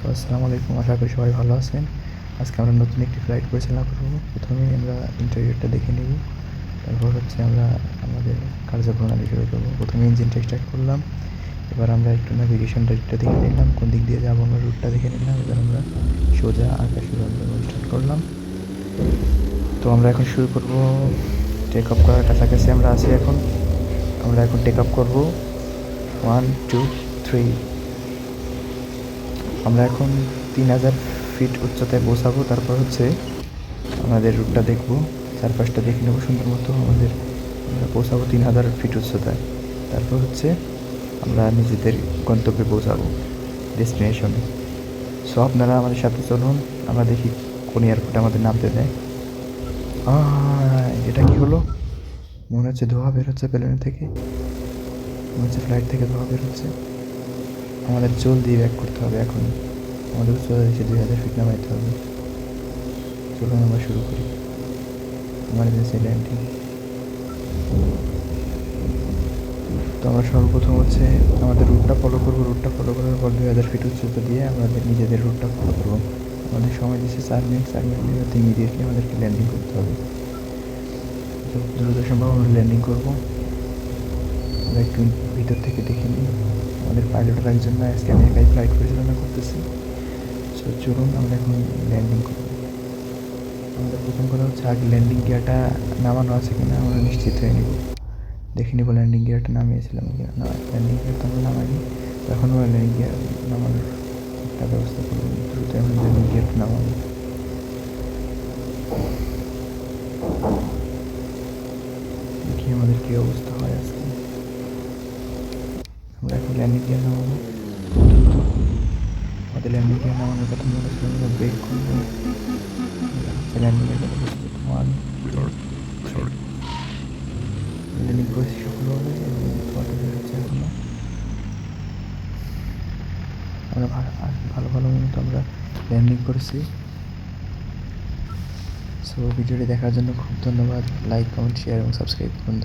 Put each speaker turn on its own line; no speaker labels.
So আসসালামু আলাইকুম, আশা করি সবাই ভালো আছেন। আজকে আমরা নতুন একটি ফ্লাইট পরিচালনা করব। প্রথমেই আমরা ইন্টেরিয়রটা দেখে নেব, তারপর হচ্ছে আমরা আমাদের কার্যপ্রণালী শুরু করব। প্রথমে ইঞ্জিনটা স্টার্ট করলাম, এবার আমরা একটু ন্যাভিগেশন ডাইরেক্টটা দেখে নিলাম, কোন দিক দিয়ে যাবো আমরা রুটটা দেখে নিলাম। এবার আমরা সোজা আকাশে উড়াল দেবো স্টার্ট করলাম। তো আমরা এখন শুরু করব, টেক অফ করার কাছাকাছি আমরা আছি এখন। আমরা এখন টেক অফ করবো 1 2 3। আমরা এখন 3000 ফিট উচ্চতায় পৌঁছাবো। তারপর হচ্ছে আমাদের রুটটা দেখবো, চারপাশটা দেখে নেবো সুন্দর মতো। আমরা পৌঁছাবো 3000 ফিট উচ্চতায়। তারপর হচ্ছে আমরা নিজেদের গন্তব্যে পৌঁছাবো, ডেস্টিনেশনে। সো আপনারা আমাদের সাথে চলুন, আমরা দেখি কোন এয়ারপোর্টে আমাদের নামতে দেয়। এটা কি হলো? মনে হচ্ছে ধোঁয়া বের হচ্ছে প্লেনের থেকে, মনে হচ্ছে ফ্লাইট থেকে ধোঁয়া বের হচ্ছে। আমাদের জলদি ব্যাক করতে হবে এখন, আমাদের উচ্চতা দিচ্ছে 2000 ফিট নামাইতে হবে। চলুন আমরা শুরু করি ইমার্জেন্সি ল্যান্ডিং। তো আমরা সর্বপ্রথম হচ্ছে আমাদের রুটটা ফলো করবো। রুটটা ফলো করার পর 2000 ফিট উচ্চতা দিয়ে আমাদের নিজেদের রুটটা ফলো করবো। আমাদের সময় দিচ্ছে 4 মিনিট। 4 মিনিটের মধ্যে ইমিডিয়েটলি আমাদেরকে ল্যান্ডিং করতে হবে। যত দ্রুত সম্ভব আমরা ল্যান্ডিং করবো। আমরা একটু ভিতর থেকে দেখে নিই, আমাদের পাইলটের একজন না, আজকে আমি একাই ফ্লাইট পরিচালনা করতেছি। সো চলুন আমরা এখন ল্যান্ডিং করবো। আমাদের প্রথম কথা হচ্ছে আগে ল্যান্ডিং গিয়ারটা নামানো আছে কিনা আমরা নিশ্চিত হয়ে নিব, দেখে নিব ল্যান্ডিং গিয়ারটা নামিয়েছিলাম কিনা। না, ল্যান্ডিং গিয়ার তো আমরা নামাইনি। তো এখন আমরা ল্যান্ডিং গিয়ার নামানোর একটা ব্যবস্থা করবো, দ্রুত আমরা ল্যান্ডিং গিয়ারটা নামাবো। দেখি আমাদের কী অবস্থা হয় আজকে। আমরা এখন ল্যান্ডিং গিয়ার নামাবো দ্রুত। আমাদের ল্যান্ডিং গিয়ার নামানোর কথা মনে হচ্ছিল, আমরা ব্রেক করবো। ল্যান্ডিং গিয়ার কথা বলছি 1 2 3। ল্যান্ডিং করেছি সফলভাবে এবং ফটো বের হচ্ছে এখনো। আমরা ভালো ভালো মতো আমরা ল্যান্ডিং করেছি। সো ভিডিওটি দেখার জন্য খুব ধন্যবাদ। লাইক, কমেন্ট, শেয়ার এবং সাবস্ক্রাইব করুন।